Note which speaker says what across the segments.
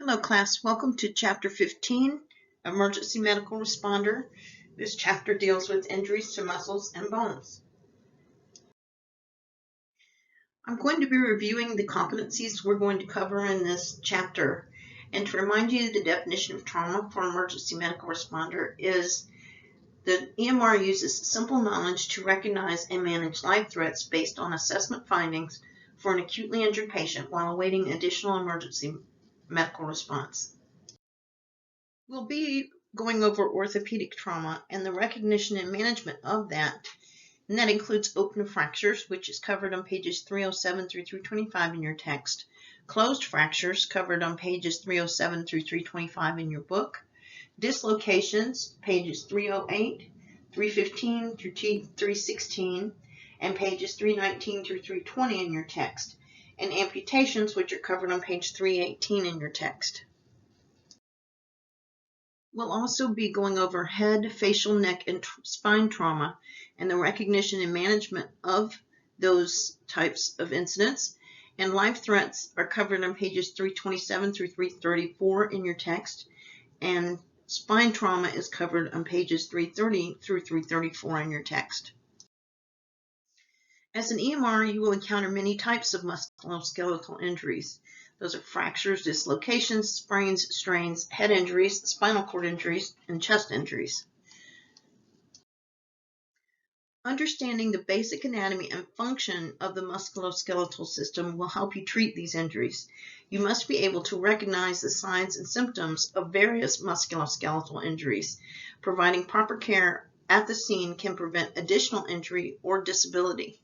Speaker 1: Hello class, welcome to Chapter 15, Emergency Medical Responder. This chapter deals with injuries to muscles and bones. I'm going to be reviewing the competencies we're going to cover in this chapter. And to remind you, the definition of trauma for emergency medical responder is the EMR uses simple knowledge to recognize and manage life threats based on assessment findings for an acutely injured patient while awaiting additional emergency medical response. We'll be going over orthopedic trauma and the recognition and management of that, and that includes open fractures, which is covered on pages 307 through 325 in your text, closed fractures covered on pages 307 through 325 in your book, dislocations, pages 308, 315 through 316, and pages 319 through 320 in your text, and amputations, which are covered on page 318 in your text. We'll also be going over head, facial, neck, and spine trauma and the recognition and management of those types of incidents. And life threats are covered on pages 327 through 334 in your text. And spine trauma is covered on pages 330 through 334 in your text. As an EMR, you will encounter many types of musculoskeletal injuries. Those are fractures, dislocations, sprains, strains, head injuries, spinal cord injuries, and chest injuries. Understanding the basic anatomy and function of the musculoskeletal system will help you treat these injuries. You must be able to recognize the signs and symptoms of various musculoskeletal injuries. Providing proper care at the scene can prevent additional injury or disability.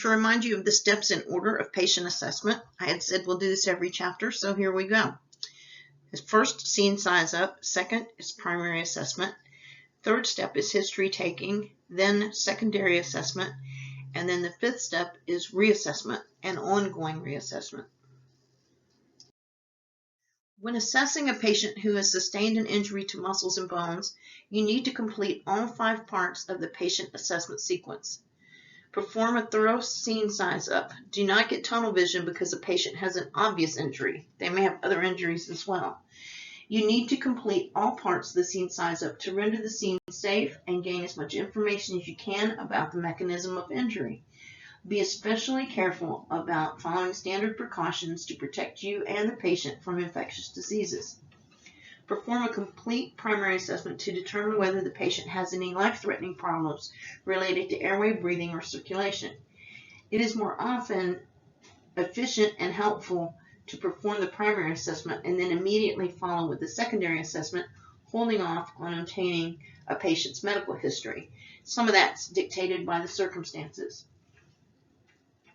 Speaker 1: To remind you of the steps in order of patient assessment, I had said we'll do this every chapter, so here we go. First, scene size up. Second is primary assessment. Third step is history taking, then secondary assessment, and then the fifth step is reassessment and ongoing reassessment. When assessing a patient who has sustained an injury to muscles and bones, you need to complete all 5 parts of the patient assessment sequence. Perform a thorough scene size up. Do not get tunnel vision because a patient has an obvious injury. They may have other injuries as well. You need to complete all parts of the scene size up to render the scene safe and gain as much information as you can about the mechanism of injury. Be especially careful about following standard precautions to protect you and the patient from infectious diseases. Perform a complete primary assessment to determine whether the patient has any life-threatening problems related to airway, breathing, or circulation. It is more often efficient and helpful to perform the primary assessment and then immediately follow with the secondary assessment, holding off on obtaining a patient's medical history. Some of that's dictated by the circumstances.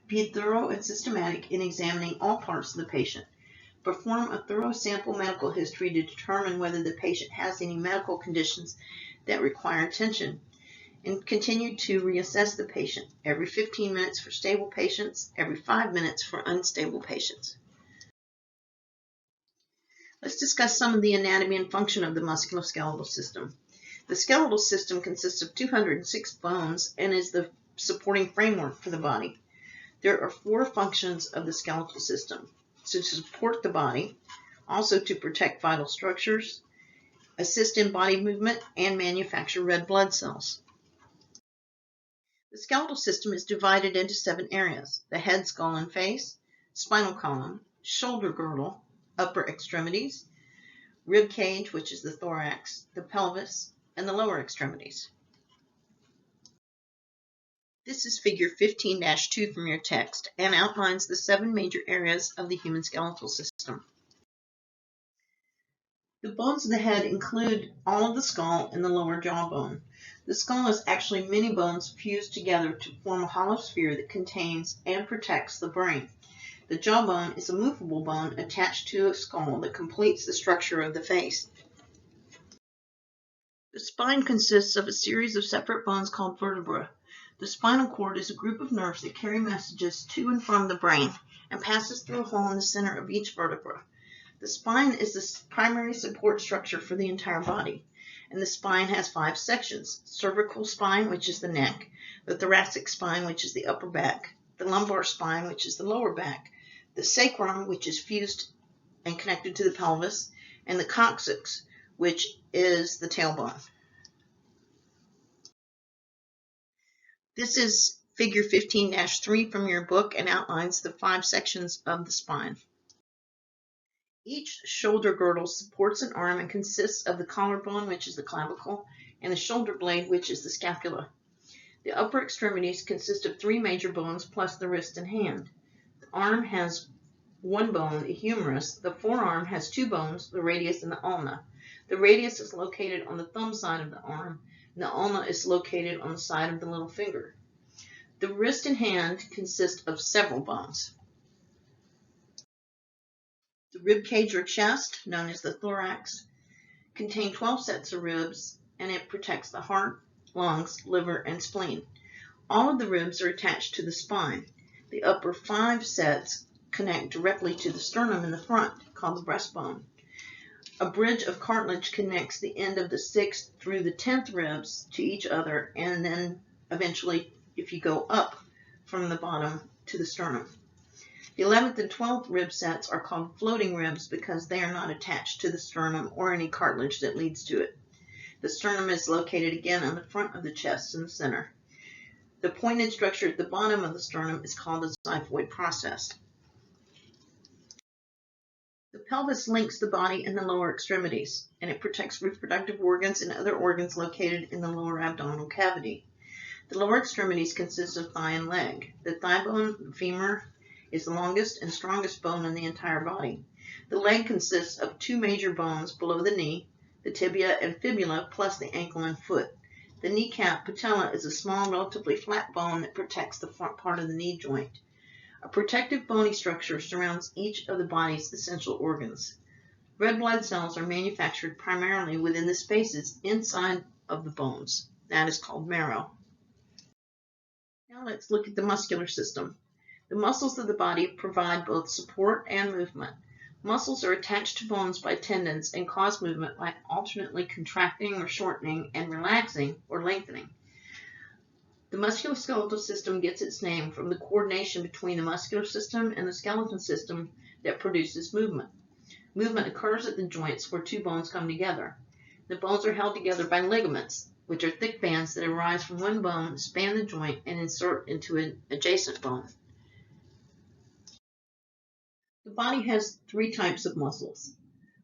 Speaker 1: Be thorough and systematic in examining all parts of the patient. Perform a thorough sample medical history to determine whether the patient has any medical conditions that require attention, and continue to reassess the patient every 15 minutes for stable patients, every 5 minutes for unstable patients. Let's discuss some of the anatomy and function of the musculoskeletal system. The skeletal system consists of 206 bones and is the supporting framework for the body. There are 4 functions of the skeletal system: to support the body, also to protect vital structures, assist in body movement, and manufacture red blood cells. The skeletal system is divided into 7 areas: the head, skull, and face, spinal column, shoulder girdle, upper extremities, rib cage, which is the thorax, the pelvis, and the lower extremities. This is figure 15-2 from your text and outlines the 7 major areas of the human skeletal system. The bones of the head include all of the skull and the lower jawbone. The skull is actually many bones fused together to form a hollow sphere that contains and protects the brain. The jawbone is a movable bone attached to a skull that completes the structure of the face. The spine consists of a series of separate bones called vertebrae. The spinal cord is a group of nerves that carry messages to and from the brain and passes through a hole in the center of each vertebra. The spine is the primary support structure for the entire body, and the spine has 5 sections: cervical spine, which is the neck, the thoracic spine, which is the upper back, the lumbar spine, which is the lower back, the sacrum, which is fused and connected to the pelvis, and the coccyx, which is the tailbone. This is figure 15-3 from your book and outlines the 5 sections of the spine. Each shoulder girdle supports an arm and consists of the collarbone, which is the clavicle, and the shoulder blade, which is the scapula. The upper extremities consist of 3 major bones plus the wrist and hand. The arm has 1 bone, the humerus. The forearm has 2 bones, the radius and the ulna. The radius is located on the thumb side of the arm, and the ulna is located on the side of the little finger. The wrist and hand consist of several bones. The rib cage or chest, known as the thorax, contains 12 sets of ribs, and it protects the heart, lungs, liver, and spleen. All of the ribs are attached to the spine. The upper 5 sets connect directly to the sternum in the front, called the breastbone. A bridge of cartilage connects the end of the 6th through the 10th ribs to each other, and then eventually, if you go up from the bottom to the sternum. The 11th and 12th rib sets are called floating ribs because they are not attached to the sternum or any cartilage that leads to it. The sternum is located again on the front of the chest in the center. The pointed structure at the bottom of the sternum is called the xiphoid process. The pelvis links the body and the lower extremities, and it protects reproductive organs and other organs located in the lower abdominal cavity. The lower extremities consist of thigh and leg. The thigh bone, the femur, is the longest and strongest bone in the entire body. The leg consists of 2 major bones below the knee, the tibia and fibula, plus the ankle and foot. The kneecap patella is a small, relatively flat bone that protects the front part of the knee joint. A protective bony structure surrounds each of the body's essential organs. Red blood cells are manufactured primarily within the spaces inside of the bones. That is called marrow. Now let's look at the muscular system. The muscles of the body provide both support and movement. Muscles are attached to bones by tendons and cause movement by alternately contracting or shortening and relaxing or lengthening. The musculoskeletal system gets its name from the coordination between the muscular system and the skeletal system that produces movement. Movement occurs at the joints where 2 bones come together. The bones are held together by ligaments, which are thick bands that arise from one bone, span the joint, and insert into an adjacent bone. The body has 3 types of muscles.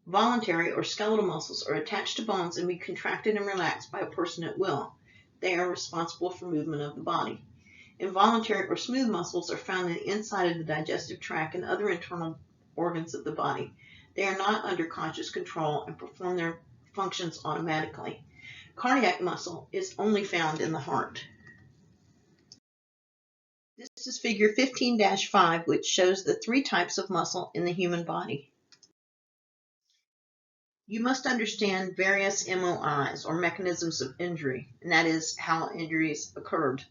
Speaker 1: Voluntary or skeletal muscles are attached to bones and be contracted and relaxed by a person at will. They are responsible for movement of the body. Involuntary or smooth muscles are found in the inside of the digestive tract and other internal organs of the body. They are not under conscious control and perform their functions automatically. Cardiac muscle is only found in the heart. This is figure 15-5, which shows the 3 types of muscle in the human body. You must understand various MOIs, or mechanisms of injury, and that is how injuries occurred.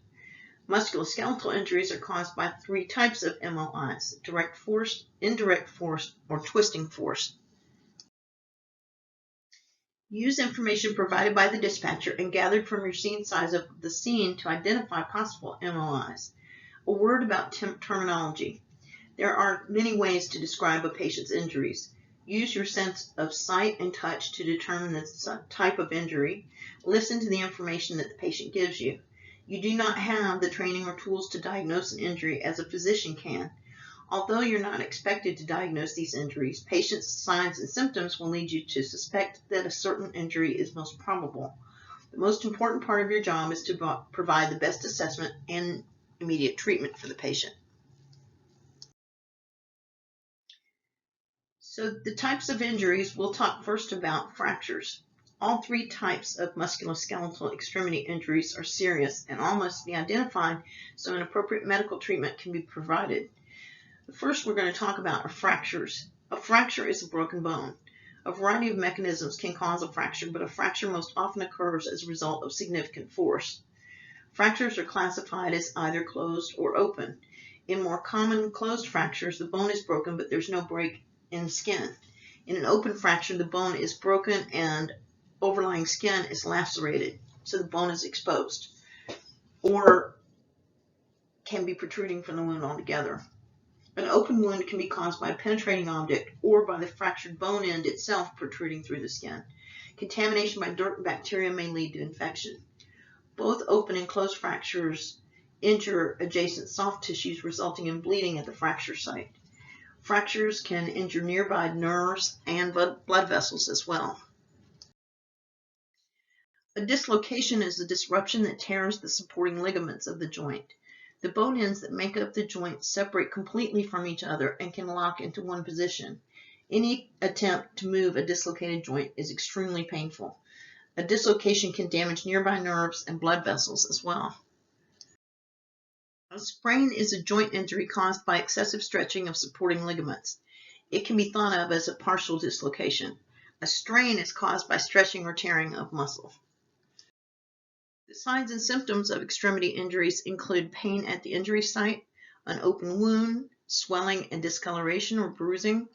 Speaker 1: Musculoskeletal injuries are caused by 3 types of MOIs: direct force, indirect force, or twisting force. Use information provided by the dispatcher and gathered from your scene size of the scene to identify possible MOIs. A word about terminology. There are many ways to describe a patient's injuries. Use your sense of sight and touch to determine the type of injury. Listen to the information that the patient gives you. You do not have the training or tools to diagnose an injury as a physician can. Although you're not expected to diagnose these injuries, patients' signs and symptoms will lead you to suspect that a certain injury is most probable. The most important part of your job is to provide the best assessment and immediate treatment for the patient. So the types of injuries, we'll talk first about fractures. All 3 types of musculoskeletal extremity injuries are serious and all must be identified so an appropriate medical treatment can be provided. The first we're going to talk about are fractures. A fracture is a broken bone. A variety of mechanisms can cause a fracture, but a fracture most often occurs as a result of significant force. Fractures are classified as either closed or open. In more common closed fractures, the bone is broken, but there's no break in skin. In an open fracture, the bone is broken and overlying skin is lacerated, so the bone is exposed or can be protruding from the wound altogether. An open wound can be caused by a penetrating object or by the fractured bone end itself protruding through the skin. Contamination by dirt and bacteria may lead to infection. Both open and closed fractures injure adjacent soft tissues, resulting in bleeding at the fracture site. Fractures can injure nearby nerves and blood vessels as well. A dislocation is a disruption that tears the supporting ligaments of the joint. The bone ends that make up the joint separate completely from each other and can lock into one position. Any attempt to move a dislocated joint is extremely painful. A dislocation can damage nearby nerves and blood vessels as well. A sprain is a joint injury caused by excessive stretching of supporting ligaments. It can be thought of as a partial dislocation. A strain is caused by stretching or tearing of muscle. The signs and symptoms of extremity injuries include pain at the injury site, an open wound, swelling and discoloration or bruising,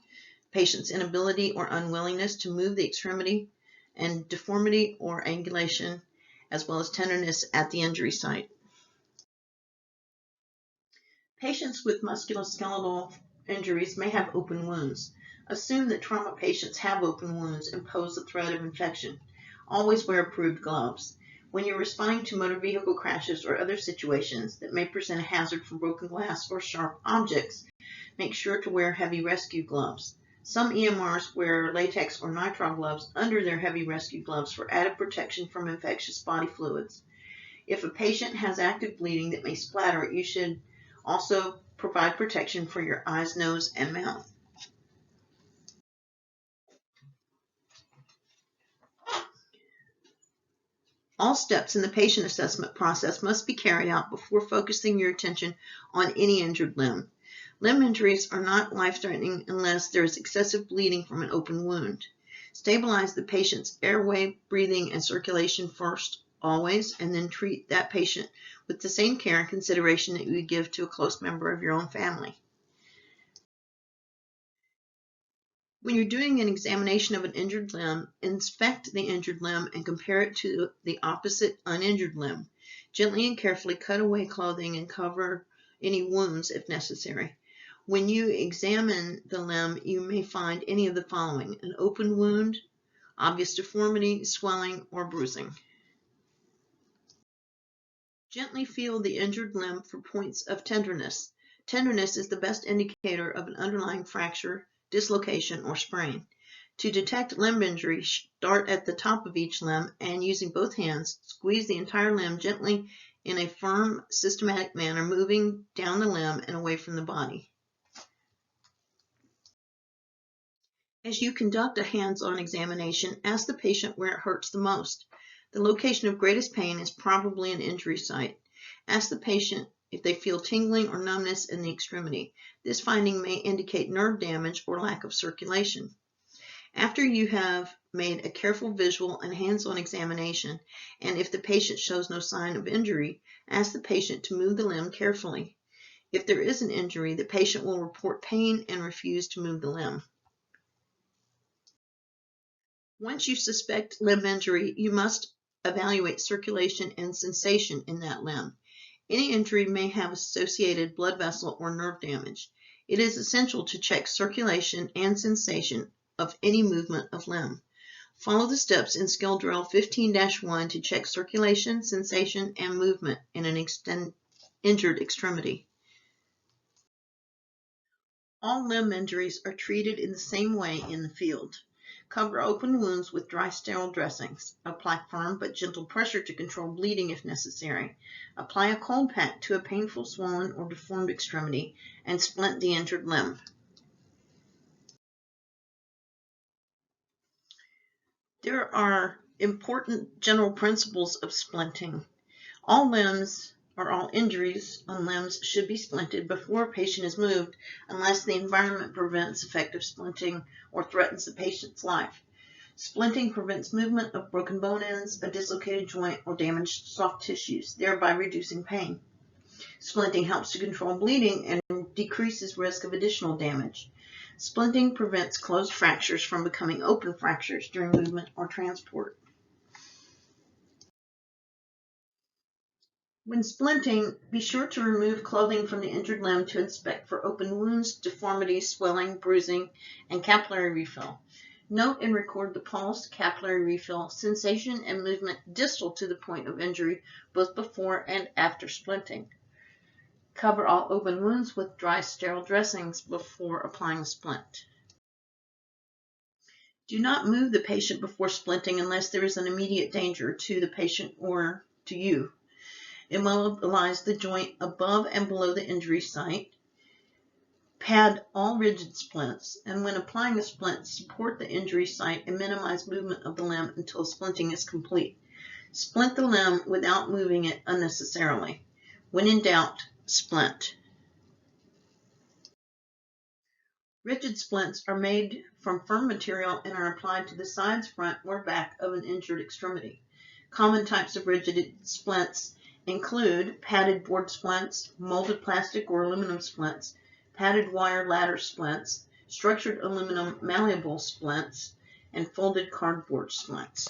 Speaker 1: patient's inability or unwillingness to move the extremity, and deformity or angulation, as well as tenderness at the injury site. Patients with musculoskeletal injuries may have open wounds. Assume that trauma patients have open wounds and pose the threat of infection. Always wear approved gloves. When you're responding to motor vehicle crashes or other situations that may present a hazard from broken glass or sharp objects, make sure to wear heavy rescue gloves. Some EMRs wear latex or nitrile gloves under their heavy rescue gloves for added protection from infectious body fluids. If a patient has active bleeding that may splatter, you should also provide protection for your eyes, nose, and mouth. All steps in the patient assessment process must be carried out before focusing your attention on any injured limb. Limb injuries are not life-threatening unless there is excessive bleeding from an open wound. Stabilize the patient's airway, breathing, and circulation first, always, and then treat that patient with the same care and consideration that you would give to a close member of your own family. When you're doing an examination of an injured limb, inspect the injured limb and compare it to the opposite uninjured limb. Gently and carefully cut away clothing and cover any wounds if necessary. When you examine the limb, you may find any of the following: an open wound, obvious deformity, swelling, or bruising. Gently feel the injured limb for points of tenderness. Tenderness is the best indicator of an underlying fracture, dislocation, or sprain. To detect limb injury, start at the top of each limb and, using both hands, squeeze the entire limb gently in a firm, systematic manner, moving down the limb and away from the body. As you conduct a hands-on examination, ask the patient where it hurts the most. The location of greatest pain is probably an injury site. Ask the patient if they feel tingling or numbness in the extremity. This finding may indicate nerve damage or lack of circulation. After you have made a careful visual and hands-on examination, and if the patient shows no sign of injury, ask the patient to move the limb carefully. If there is an injury, the patient will report pain and refuse to move the limb. Once you suspect limb injury, you must evaluate circulation and sensation in that limb. Any injury may have associated blood vessel or nerve damage. It is essential to check circulation and sensation of any movement of limb. Follow the steps in Skill Drill 15-1 to check circulation, sensation, and movement in an injured extremity. All limb injuries are treated in the same way in the field. Cover open wounds with dry sterile dressings. Apply firm but gentle pressure to control bleeding if necessary. Apply a cold pack to a painful, swollen, or deformed extremity and splint the injured limb. There are important general principles of splinting. All limbs or all injuries on limbs should be splinted before a patient is moved unless the environment prevents effective splinting or threatens the patient's life. Splinting prevents movement of broken bone ends, a dislocated joint, or damaged soft tissues, thereby reducing pain. Splinting helps to control bleeding and decreases risk of additional damage. Splinting prevents closed fractures from becoming open fractures during movement or transport. When splinting, be sure to remove clothing from the injured limb to inspect for open wounds, deformities, swelling, bruising, and capillary refill. Note and record the pulse, capillary refill, sensation, and movement distal to the point of injury, both before and after splinting. Cover all open wounds with dry, sterile dressings before applying the splint. Do not move the patient before splinting unless there is an immediate danger to the patient or to you. Immobilize the joint above and below the injury site. Pad all rigid splints, and when applying the splint, support the injury site and minimize movement of the limb until splinting is complete. Splint the limb without moving it unnecessarily. When in doubt, splint. Rigid splints are made from firm material and are applied to the sides, front, or back of an injured extremity. Common types of rigid splints include padded board splints, molded plastic or aluminum splints, padded wire ladder splints, structured aluminum malleable splints, and folded cardboard splints.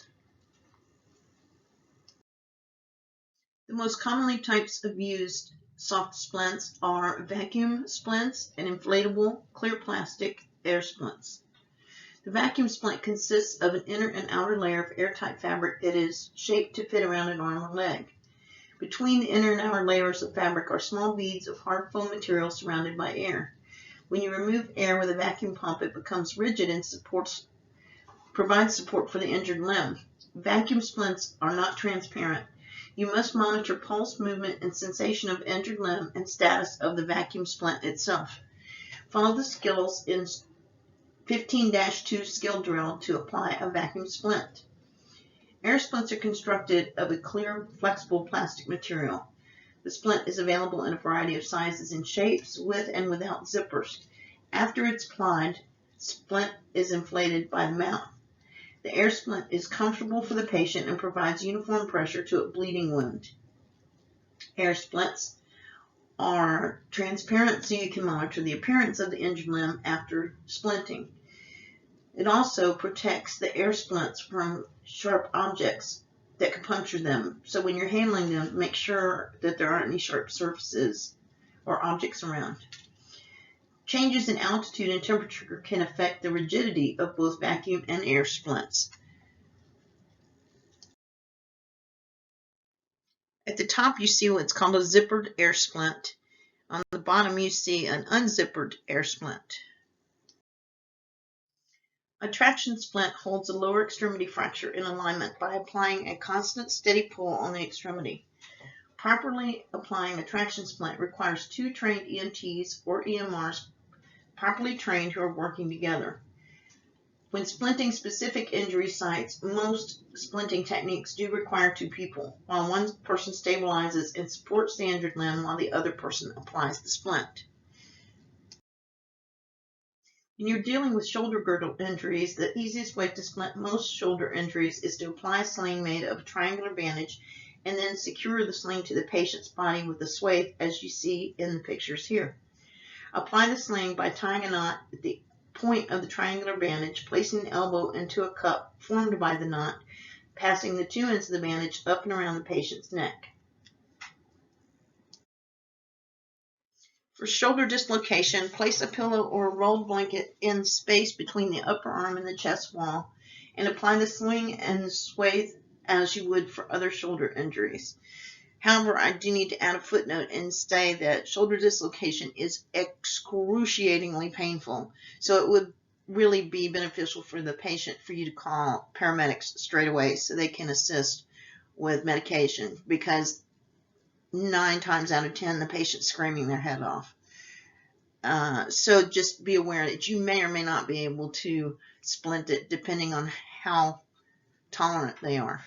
Speaker 1: The most commonly types of used soft splints are vacuum splints and inflatable clear plastic air splints. The vacuum splint consists of an inner and outer layer of airtight fabric that is shaped to fit around an arm or leg. Between the inner and outer layers of fabric are small beads of hard foam material surrounded by air. When you remove air with a vacuum pump, it becomes rigid and provides support for the injured limb. Vacuum splints are not transparent. You must monitor pulse, movement, and sensation of injured limb and status of the vacuum splint itself. Follow the skills in 15-2 skill drill to apply a vacuum splint. Air splints are constructed of a clear, flexible plastic material. The splint is available in a variety of sizes and shapes, with and without zippers. After it's applied, splint is inflated by the mouth. The air splint is comfortable for the patient and provides uniform pressure to a bleeding wound. Air splints are transparent so you can monitor the appearance of the injured limb after splinting. It also protects the air splints from sharp objects that could puncture them. So when you're handling them, make sure that there aren't any sharp surfaces or objects around. Changes in altitude and temperature can affect the rigidity of both vacuum and air splints. At the top you see what's called a zippered air splint. On the bottom you see an unzippered air splint. A traction splint holds a lower extremity fracture in alignment by applying a constant steady pull on the extremity. Properly applying a traction splint requires two trained EMTs or EMRs properly trained who are working together. When splinting specific injury sites, most splinting techniques do require two people, while one person stabilizes and supports the injured limb while the other person applies the splint. When you're dealing with shoulder girdle injuries, the easiest way to splint most shoulder injuries is to apply a sling made of a triangular bandage and then secure the sling to the patient's body with a swathe, as you see in the pictures here. Apply the sling by tying a knot at the point of the triangular bandage, placing the elbow into a cup formed by the knot, passing the two ends of the bandage up and around the patient's neck. For shoulder dislocation, place a pillow or a rolled blanket in space between the upper arm and the chest wall, and apply the sling and swathe as you would for other shoulder injuries. However, I do need to add a footnote and say that shoulder dislocation is excruciatingly painful, so it would really be beneficial for the patient for you to call paramedics straight away so they can assist with medication, because 9 times out of 10 the patient's screaming their head off. So just be aware that you may or may not be able to splint it depending on how tolerant they are.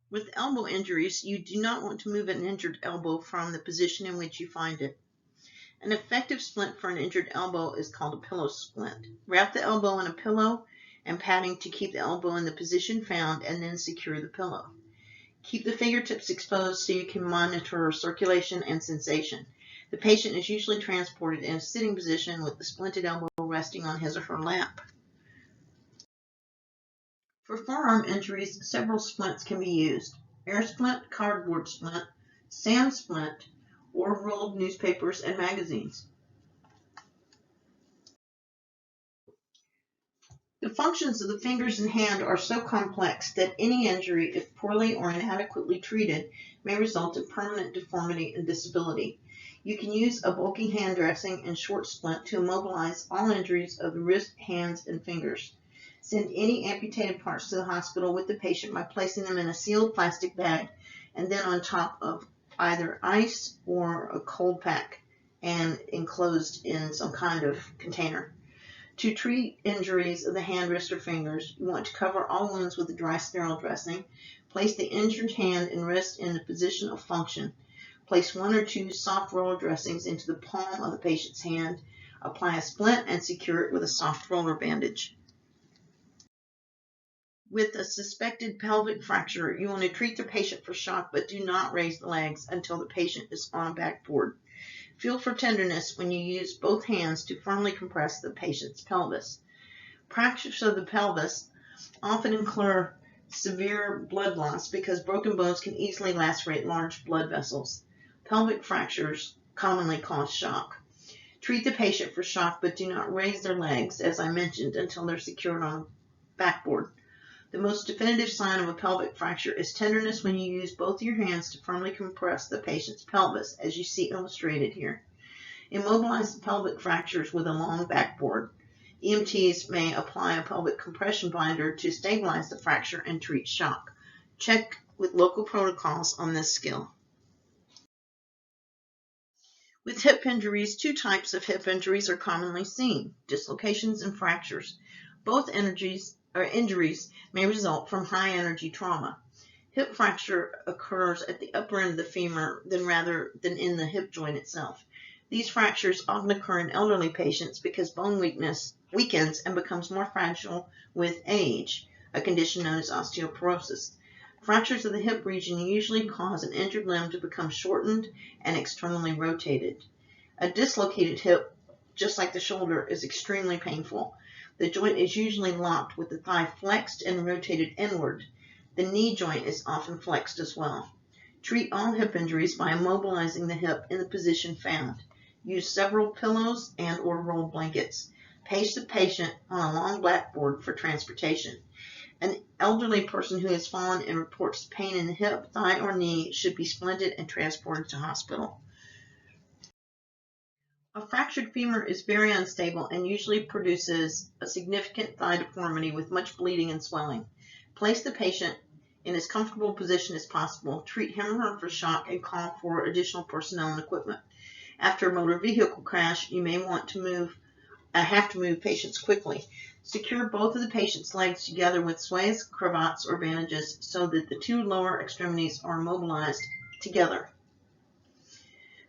Speaker 1: With elbow injuries, you do not want to move an injured elbow from the position in which you find it. An effective splint for an injured elbow is called a pillow splint. Wrap the elbow in a pillow and padding to keep the elbow in the position found, and then secure the pillow. Keep the fingertips exposed so you can monitor circulation and sensation. The patient is usually transported in a sitting position with the splinted elbow resting on his or her lap. For forearm injuries, several splints can be used. air splint, cardboard splint, sand splint, or rolled newspapers and magazines. The functions of the fingers and hand are so complex that any injury, if poorly or inadequately treated, may result in permanent deformity and disability. You can use a bulky hand dressing and short splint to immobilize all injuries of the wrist, hands, and fingers. Send any amputated parts to the hospital with the patient by placing them in a sealed plastic bag and then on top of either ice or a cold pack and enclosed in some kind of container. To treat injuries of the hand, wrist, or fingers, you want to cover all wounds with a dry sterile dressing. Place the injured hand and wrist in the position of function. Place 1 or 2 soft roller dressings into the palm of the patient's hand. Apply a splint and secure it with a soft roller bandage. With a suspected pelvic fracture, you want to treat the patient for shock, but do not raise the legs until the patient is on a backboard. Feel for tenderness when you use both hands to firmly compress the patient's pelvis. Fractures of the pelvis often incur severe blood loss because broken bones can easily lacerate large blood vessels. Pelvic fractures commonly cause shock. Treat the patient for shock, but do not raise their legs, as I mentioned, until they're secured on a backboard. The most definitive sign of a pelvic fracture is tenderness when you use both your hands to firmly compress the patient's pelvis, as you see illustrated here. Immobilize the pelvic fractures with a long backboard. EMTs may apply a pelvic compression binder to stabilize the fracture and treat shock. Check with local protocols on this skill. With hip injuries, 2 types of hip injuries are commonly seen: dislocations and fractures. Both injuries may result from high-energy trauma. Hip fracture occurs at the upper end of the femur rather than in the hip joint itself. These fractures often occur in elderly patients because bone weakness weakens and becomes more fragile with age, a condition known as osteoporosis. Fractures of the hip region usually cause an injured limb to become shortened and externally rotated. A dislocated hip, just like the shoulder, is extremely painful. The joint is usually locked with the thigh flexed and rotated inward. The knee joint is often flexed as well. Treat all hip injuries by immobilizing the hip in the position found. Use several pillows and or rolled blankets. Place the patient on a long blackboard for transportation. An elderly person who has fallen and reports pain in the hip, thigh, or knee should be splinted and transported to hospital. A fractured femur is very unstable and usually produces a significant thigh deformity with much bleeding and swelling. Place the patient in as comfortable a position as possible. Treat him or her for shock and call for additional personnel and equipment. After a motor vehicle crash, you may have to move patients quickly. Secure both of the patient's legs together with sways, cravats, or bandages so that the 2 lower extremities are immobilized together.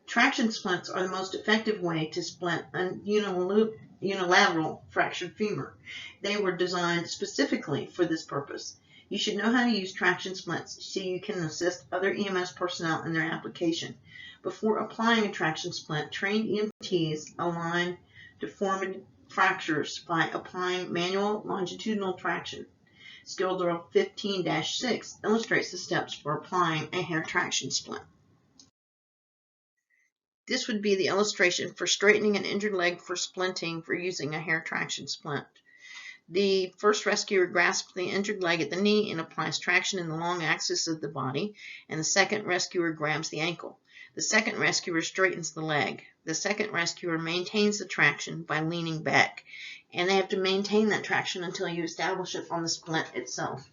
Speaker 1: Traction splints are the most effective way to splint a unilateral fractured femur. They were designed specifically for this purpose. You should know how to use traction splints so you can assist other EMS personnel in their application. Before applying a traction splint, trained EMTs align deformed fractures by applying manual longitudinal traction. Skill Drill 15-6 illustrates the steps for applying a hair traction splint. This would be the illustration for straightening an injured leg for splinting for using a hair traction splint. The first rescuer grasps the injured leg at the knee and applies traction in the long axis of the body, and the second rescuer grabs the ankle. The second rescuer straightens the leg. The second rescuer maintains the traction by leaning back, and they have to maintain that traction until you establish it on the splint itself.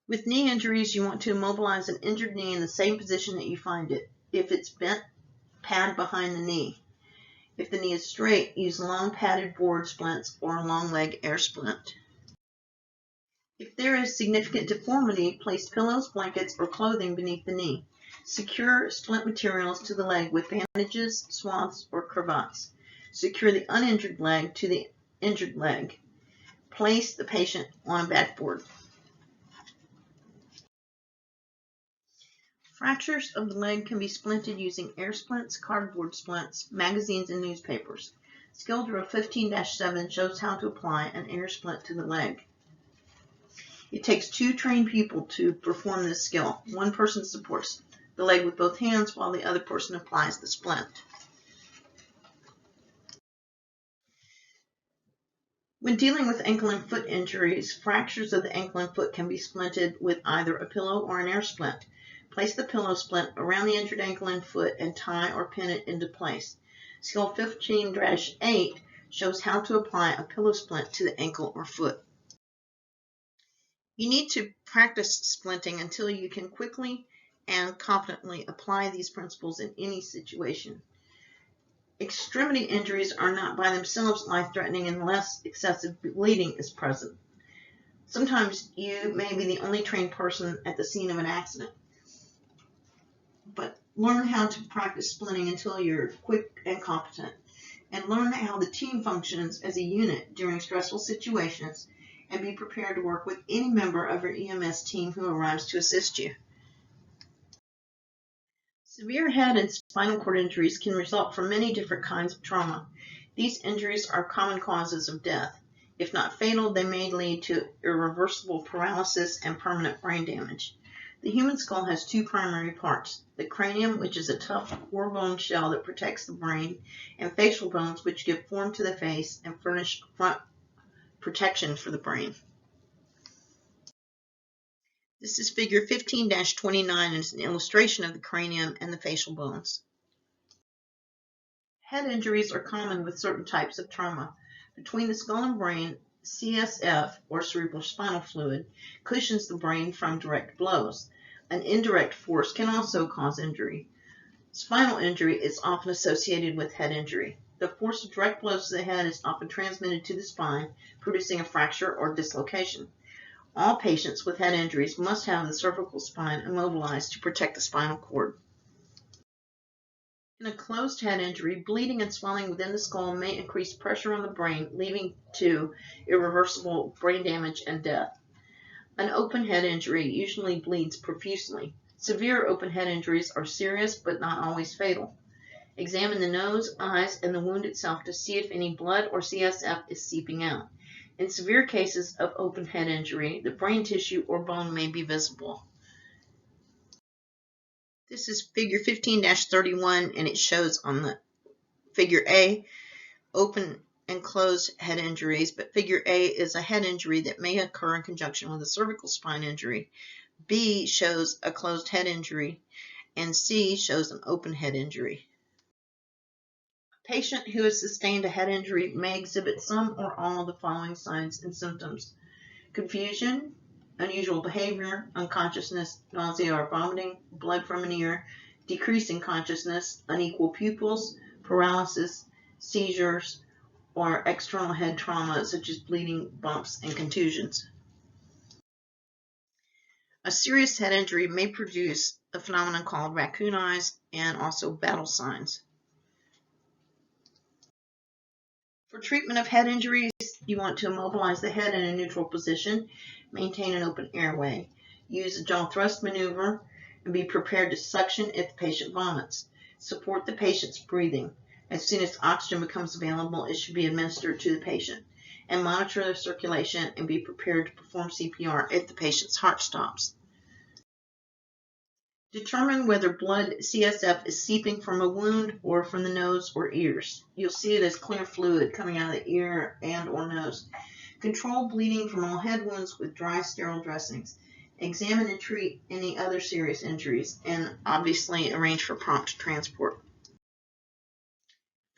Speaker 1: With knee injuries, you want to immobilize an injured knee in the same position that you find it. If it's bent, pad behind the knee. If the knee is straight, use long padded board splints or a long leg air splint. If there is significant deformity, place pillows, blankets, or clothing beneath the knee. Secure splint materials to the leg with bandages, swabs, or cravats. Secure the uninjured leg to the injured leg. Place the patient on a backboard. Fractures of the leg can be splinted using air splints, cardboard splints, magazines, and newspapers. Skill Drill 15-7 shows how to apply an air splint to the leg. It takes 2 trained people to perform this skill. One person supports the leg with both hands while the other person applies the splint. When dealing with ankle and foot injuries, fractures of the ankle and foot can be splinted with either a pillow or an air splint. Place the pillow splint around the injured ankle and foot and tie or pin it into place. Skill 15-8 shows how to apply a pillow splint to the ankle or foot. You need to practice splinting until you can quickly and competently apply these principles in any situation. Extremity injuries are not by themselves life-threatening unless excessive bleeding is present. Sometimes you may be the only trained person at the scene of an accident, but learn how to practice splinting until you're quick and competent, and learn how the team functions as a unit during stressful situations, and be prepared to work with any member of your EMS team who arrives to assist you. Severe head and spinal cord injuries can result from many different kinds of trauma. These injuries are common causes of death. If not fatal, they may lead to irreversible paralysis and permanent brain damage. The human skull has 2 primary parts: the cranium, which is a tough core-bone shell that protects the brain, and facial bones, which give form to the face and furnish front protection for the brain. This is figure 15-29 and is an illustration of the cranium and the facial bones. Head injuries are common with certain types of trauma. Between the skull and brain, CSF, or cerebrospinal fluid, cushions the brain from direct blows. An indirect force can also cause injury. Spinal injury is often associated with head injury. The force of direct blows to the head is often transmitted to the spine, producing a fracture or dislocation. All patients with head injuries must have the cervical spine immobilized to protect the spinal cord. In a closed head injury, bleeding and swelling within the skull may increase pressure on the brain, leading to irreversible brain damage and death. An open head injury usually bleeds profusely. Severe open head injuries are serious but not always fatal. Examine the nose, eyes, and the wound itself to see if any blood or CSF is seeping out. In severe cases of open head injury, the brain tissue or bone may be visible. This is figure 15-31, and it shows on the figure A open and closed head injuries, but figure A is a head injury that may occur in conjunction with a cervical spine injury. B shows a closed head injury, and C shows an open head injury. A patient who has sustained a head injury may exhibit some or all of the following signs and symptoms: confusion, unusual behavior, unconsciousness, nausea or vomiting, blood from an ear, decrease in consciousness, unequal pupils, paralysis, seizures, or external head trauma such as bleeding, bumps, and contusions. A serious head injury may produce a phenomenon called raccoon eyes and also battle signs. For treatment of head injuries, you want to immobilize the head in a neutral position, maintain an open airway, use a jaw thrust maneuver, and be prepared to suction if the patient vomits. Support the patient's breathing. As soon as oxygen becomes available, it should be administered to the patient. And monitor their circulation and be prepared to perform CPR if the patient's heart stops. Determine whether blood CSF is seeping from a wound or from the nose or ears. You'll see it as clear fluid coming out of the ear and or nose. Control bleeding from all head wounds with dry, sterile dressings. Examine and treat any other serious injuries, and obviously arrange for prompt transport.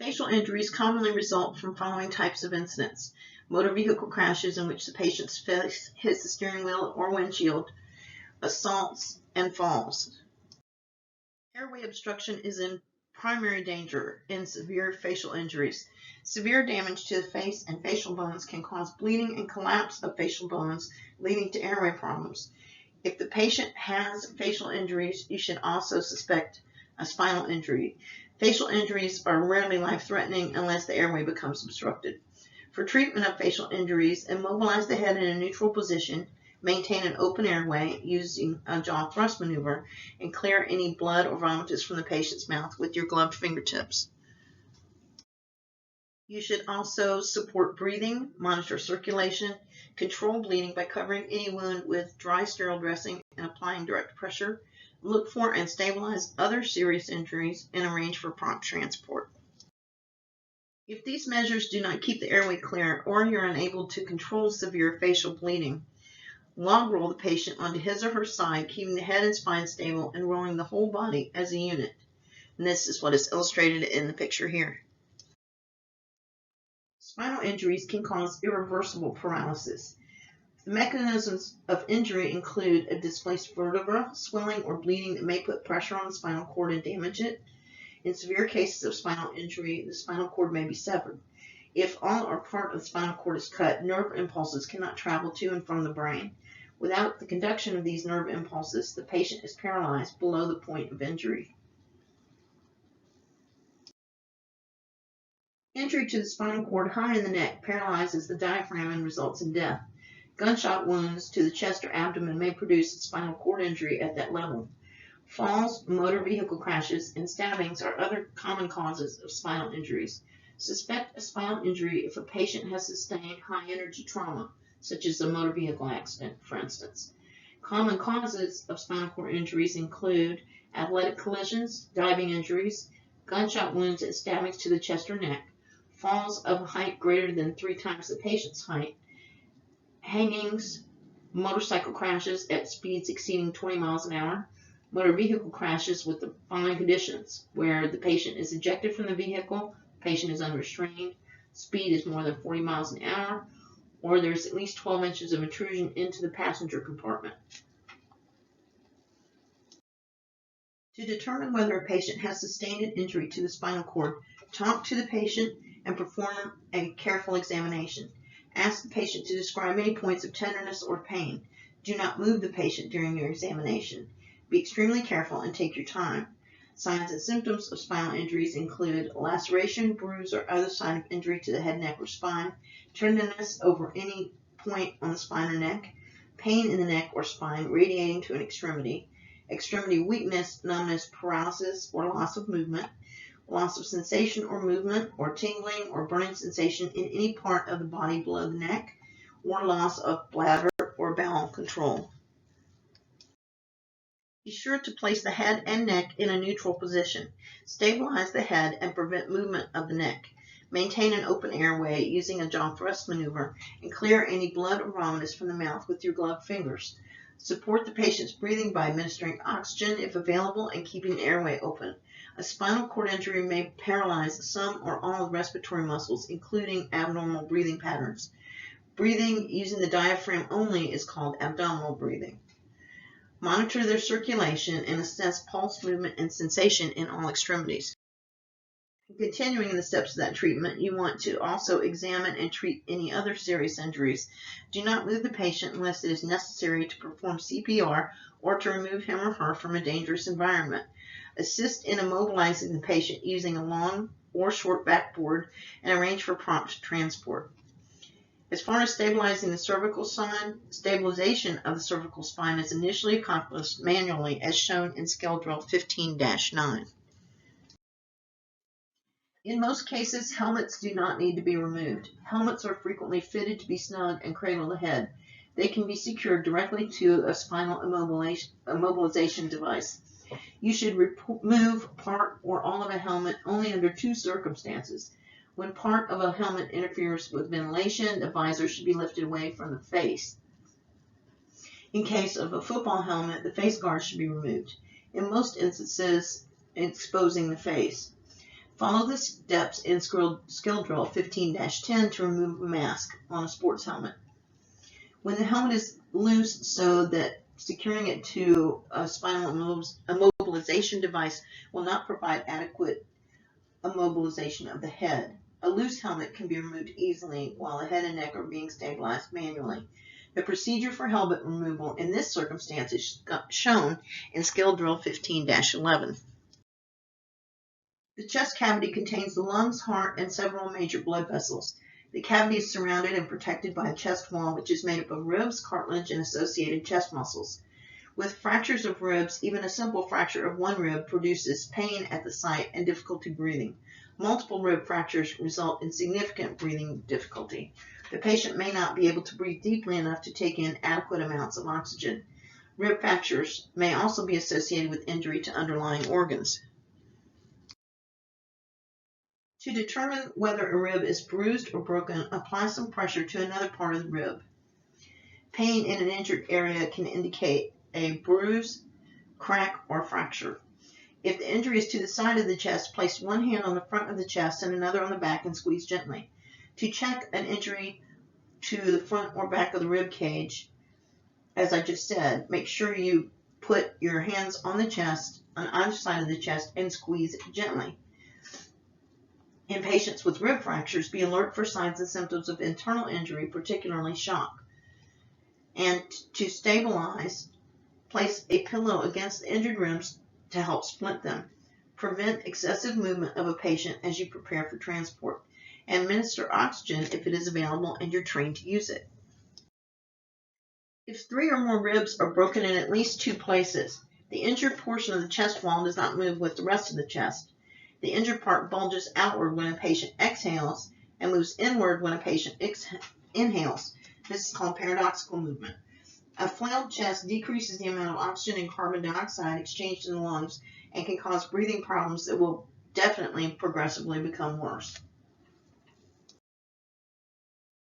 Speaker 1: Facial injuries commonly result from following types of incidents: motor vehicle crashes in which the patient's face hits the steering wheel or windshield, assaults, and falls. Airway obstruction is in primary danger in severe facial injuries. Severe damage to the face and facial bones can cause bleeding and collapse of facial bones, leading to airway problems. If the patient has facial injuries, you should also suspect a spinal injury. Facial injuries are rarely life-threatening unless the airway becomes obstructed. For treatment of facial injuries, immobilize the head in a neutral position, maintain an open airway using a jaw thrust maneuver, and clear any blood or vomitus from the patient's mouth with your gloved fingertips. You should also support breathing, monitor circulation, control bleeding by covering any wound with dry sterile dressing and applying direct pressure, look for and stabilize other serious injuries, and arrange for prompt transport. If these measures do not keep the airway clear or you're unable to control severe facial bleeding, log roll the patient onto his or her side, keeping the head and spine stable and rolling the whole body as a unit. And this is what is illustrated in the picture here. Spinal injuries can cause irreversible paralysis. The mechanisms of injury include a displaced vertebra, swelling or bleeding that may put pressure on the spinal cord and damage it. In severe cases of spinal injury, the spinal cord may be severed. If all or part of the spinal cord is cut, nerve impulses cannot travel to and from the brain. Without the conduction of these nerve impulses, the patient is paralyzed below the point of injury. Injury to the spinal cord high in the neck paralyzes the diaphragm and results in death. Gunshot wounds to the chest or abdomen may produce a spinal cord injury at that level. Falls, motor vehicle crashes, and stabbings are other common causes of spinal injuries. Suspect a spinal injury if a patient has sustained high-energy trauma, such as a motor vehicle accident, for instance. Common causes of spinal cord injuries include athletic collisions, diving injuries, gunshot wounds and stabbings to the chest or neck, falls of a height greater than 3 times the patient's height, hangings, motorcycle crashes at speeds exceeding 20 miles an hour, motor vehicle crashes with the following conditions, where the patient is ejected from the vehicle, the patient is unrestrained, speed is more than 40 miles an hour, or there's at least 12 inches of intrusion into the passenger compartment. To determine whether a patient has sustained an injury to the spinal cord, talk to the patient and perform a careful examination. Ask the patient to describe any points of tenderness or pain. Do not move the patient during your examination. Be extremely careful and take your time. Signs and symptoms of spinal injuries include laceration, bruise, or other sign of injury to the head, neck, or spine, tenderness over any point on the spine or neck, pain in the neck or spine radiating to an extremity, extremity weakness, numbness, paralysis, or loss of movement, loss of sensation or movement, or tingling or burning sensation in any part of the body below the neck, or loss of bladder or bowel control. Be sure to place the head and neck in a neutral position. Stabilize the head and prevent movement of the neck. Maintain an open airway using a jaw thrust maneuver, and clear any blood or vomitus from the mouth with your gloved fingers. Support the patient's breathing by administering oxygen if available and keeping the airway open. A spinal cord injury may paralyze some or all respiratory muscles, including abnormal breathing patterns. Breathing using the diaphragm only is called abdominal breathing. Monitor their circulation and assess pulse, movement, and sensation in all extremities. Continuing in the steps of that treatment, you want to also examine and treat any other serious injuries. Do not move the patient unless it is necessary to perform CPR or to remove him or her from a dangerous environment. Assist in immobilizing the patient using a long or short backboard and arrange for prompt transport. As far as stabilizing the cervical spine, stabilization of the cervical spine is initially accomplished manually as shown in Skill Drill 15-9. In most cases, helmets do not need to be removed. Helmets are frequently fitted to be snug and cradle the head. They can be secured directly to a spinal immobilization device. You should remove part or all of a helmet only under 2 circumstances. When part of a helmet interferes with ventilation, the visor should be lifted away from the face. In case of a football helmet, the face guard should be removed. In most instances, exposing the face. Follow the steps in Skill Drill 15-10 to remove a mask on a sports helmet. When the helmet is loose so that securing it to a spinal immobilization device will not provide adequate immobilization of the head, a loose helmet can be removed easily while the head and neck are being stabilized manually. The procedure for helmet removal in this circumstance is shown in Skill Drill 15-11. The chest cavity contains the lungs, heart, and several major blood vessels. The cavity is surrounded and protected by a chest wall, which is made up of ribs, cartilage, and associated chest muscles. With fractures of ribs, even a simple fracture of one rib produces pain at the site and difficulty breathing. Multiple rib fractures result in significant breathing difficulty. The patient may not be able to breathe deeply enough to take in adequate amounts of oxygen. Rib fractures may also be associated with injury to underlying organs. To determine whether a rib is bruised or broken, apply some pressure to another part of the rib. Pain in an injured area can indicate a bruise, crack, or fracture. If the injury is to the side of the chest, place one hand on the front of the chest and another on the back and squeeze gently. To check an injury to the front or back of the rib cage, as I just said, make sure you put your hands on the chest, on either side of the chest, and squeeze gently. In patients with rib fractures, be alert for signs and symptoms of internal injury, particularly shock. And to stabilize, place a pillow against the injured ribs to help splint them. Prevent excessive movement of a patient as you prepare for transport. Administer oxygen if it is available and you're trained to use it. If 3 or more ribs are broken in at least 2 places, the injured portion of the chest wall does not move with the rest of the chest. The injured part bulges outward when a patient exhales and moves inward when a patient inhales. This is called paradoxical movement. A flailed chest decreases the amount of oxygen and carbon dioxide exchanged in the lungs and can cause breathing problems that will definitely progressively become worse.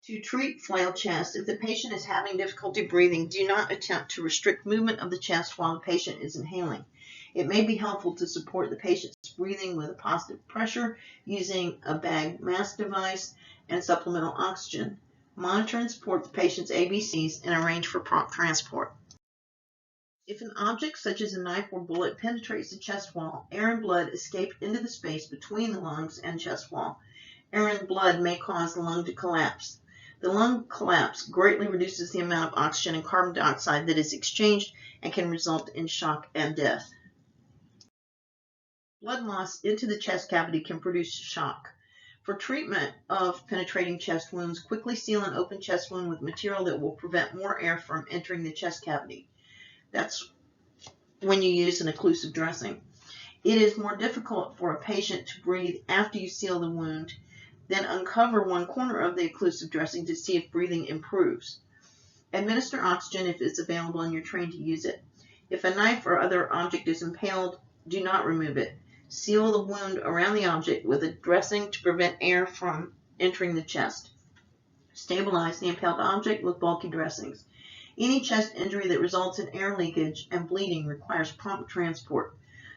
Speaker 1: To treat flailed chest, if the patient is having difficulty breathing, do not attempt to restrict movement of the chest while the patient is inhaling. It may be helpful to support the patient's breathing with a positive pressure using a bag mask device and supplemental oxygen. Monitor and support the patient's ABCs and arrange for prompt transport. If an object such as a knife or bullet penetrates the chest wall, air and blood escape into the space between the lungs and chest wall. Air and blood may cause the lung to collapse. The lung collapse greatly reduces the amount of oxygen and carbon dioxide that is exchanged and can result in shock and death. Blood loss into the chest cavity can produce shock. For treatment of penetrating chest wounds, quickly seal an open chest wound with material that will prevent more air from entering the chest cavity. That's when you use an occlusive dressing. It is more difficult for a patient to breathe after you seal the wound. Then uncover one corner of the occlusive dressing to see if breathing improves. Administer oxygen if it's available and you're trained to use it. If a knife or other object is impaled, do not remove it. Seal the wound around the object with a dressing to prevent air from entering the chest. Stabilize the impaled object with bulky dressings. Any chest injury that results in air leakage and bleeding requires prompt transport.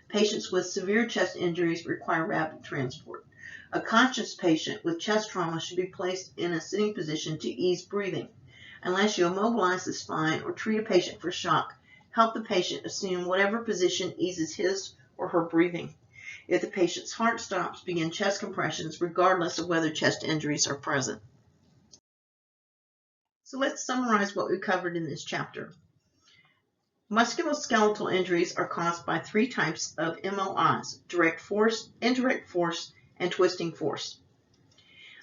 Speaker 1: Patients with severe chest injuries require rapid transport. A conscious patient with chest trauma should be placed in a sitting position to ease breathing. Unless you immobilize the spine or treat a patient for shock, help the patient assume whatever position eases his or her breathing. If the patient's heart stops, begin chest compressions regardless of whether chest injuries are present. So let's summarize what we covered in this chapter. Musculoskeletal injuries are caused by 3 types of MOIs: direct force, indirect force, and twisting force.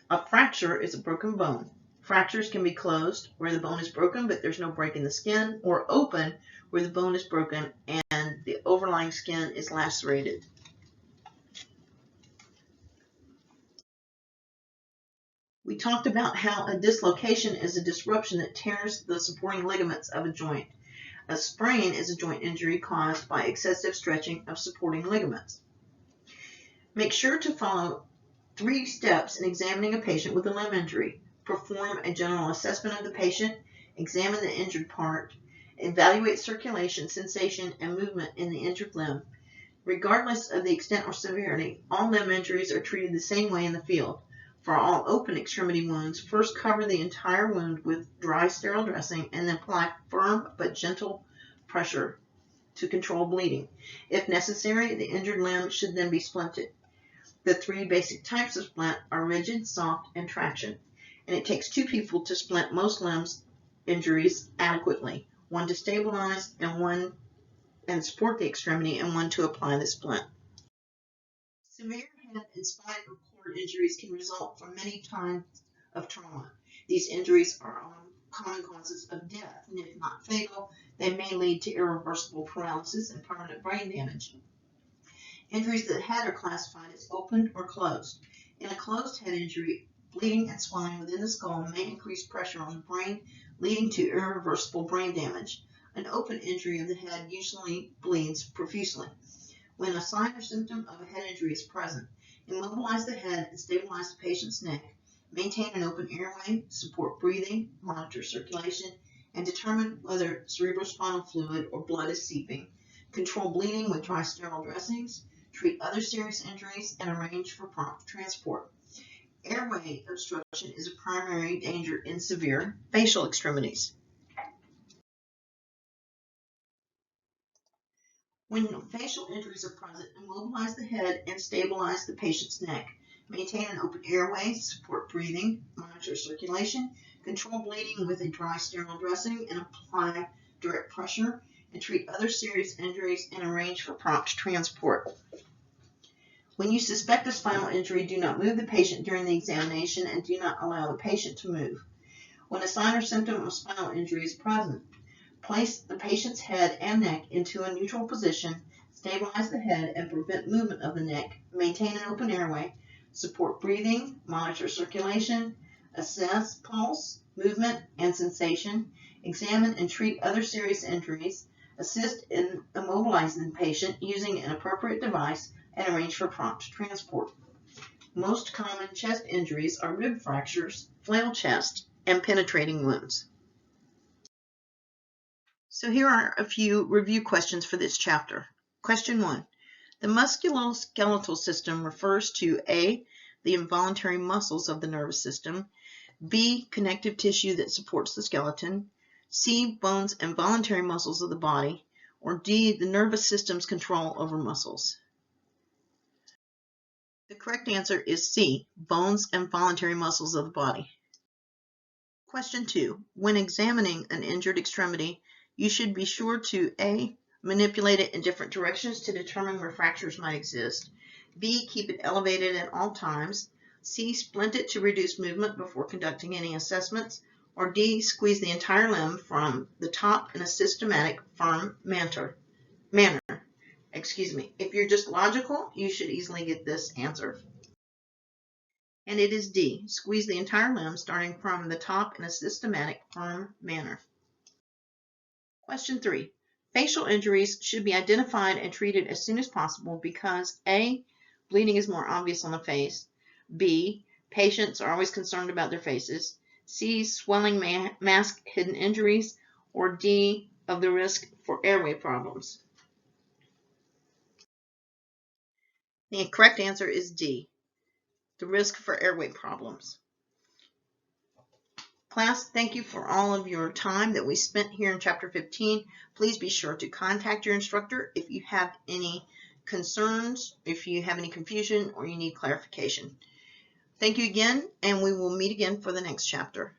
Speaker 1: A fracture is a broken bone. Fractures can be closed, where the bone is broken but there's no break in the skin, or open, where the bone is broken and the overlying skin is lacerated. We talked about how a dislocation is a disruption that tears the supporting ligaments of a joint. A sprain is a joint injury caused by excessive stretching of supporting ligaments. Make sure to follow 3 steps in examining a patient with a limb injury. Perform a general assessment of the patient, examine the injured part, evaluate circulation, sensation, and movement in the injured limb. Regardless of the extent or severity, all limb injuries are treated the same way in the field. For all open extremity wounds, first cover the entire wound with dry sterile dressing and then apply firm but gentle pressure to control bleeding. If necessary, the injured limb should then be splinted. The 3 basic types of splint are rigid, soft, and traction. And it takes 2 people to splint most limbs injuries adequately, 1 to stabilize and support the extremity, and 1 to apply the splint. Severe head and spine or cord injuries can result from many types of trauma. These injuries are common causes of death, and if not fatal, they may lead to irreversible paralysis and permanent brain damage. Injuries to the head are classified as open or closed. In a closed head injury, bleeding and swelling within the skull may increase pressure on the brain, leading to irreversible brain damage. An open injury of the head usually bleeds profusely. When a sign or symptom of a head injury is present, immobilize the head and stabilize the patient's neck. Maintain an open airway, support breathing, monitor circulation, and determine whether cerebrospinal fluid or blood is seeping. Control bleeding with dry sterile dressings. Treat other serious injuries and arrange for prompt transport. Airway obstruction is a primary danger in severe facial extremities. When facial injuries are present, immobilize the head and stabilize the patient's neck. Maintain an open airway, support breathing, monitor circulation, control bleeding with a dry sterile dressing, and apply direct pressure, and treat other serious injuries and arrange for prompt transport. When you suspect a spinal injury, do not move the patient during the examination and do not allow the patient to move. When a sign or symptom of spinal injury is present, place the patient's head and neck into a neutral position, stabilize the head and prevent movement of the neck, maintain an open airway, support breathing, monitor circulation, assess pulse, movement, and sensation, examine and treat other serious injuries, assist in immobilizing the patient using an appropriate device, and arrange for prompt transport. Most common chest injuries are rib fractures, flail chest, and penetrating wounds. So here are a few review questions for this chapter. Question 1. The musculoskeletal system refers to A, the involuntary muscles of the nervous system, B, connective tissue that supports the skeleton, C, bones and voluntary muscles of the body, or D, the nervous system's control over muscles. The correct answer is C, bones and voluntary muscles of the body. Question 2. When examining an injured extremity, you should be sure to A, manipulate it in different directions to determine where fractures might exist, B, keep it elevated at all times, C, splint it to reduce movement before conducting any assessments, or D, squeeze the entire limb from the top in a systematic, firm manner. If you're just logical, you should easily get this answer. And it is D, squeeze the entire limb starting from the top in a systematic, firm manner. Question 3. Facial injuries should be identified and treated as soon as possible because A, bleeding is more obvious on the face, B, patients are always concerned about their faces, C, swelling mask hidden injuries, or D, of the risk for airway problems. The correct answer is D, the risk for airway problems. Class, thank you for all of your time that we spent here in Chapter 15. Please be sure to contact your instructor if you have any concerns, if you have any confusion, or you need clarification. Thank you again, and we will meet again for the next chapter.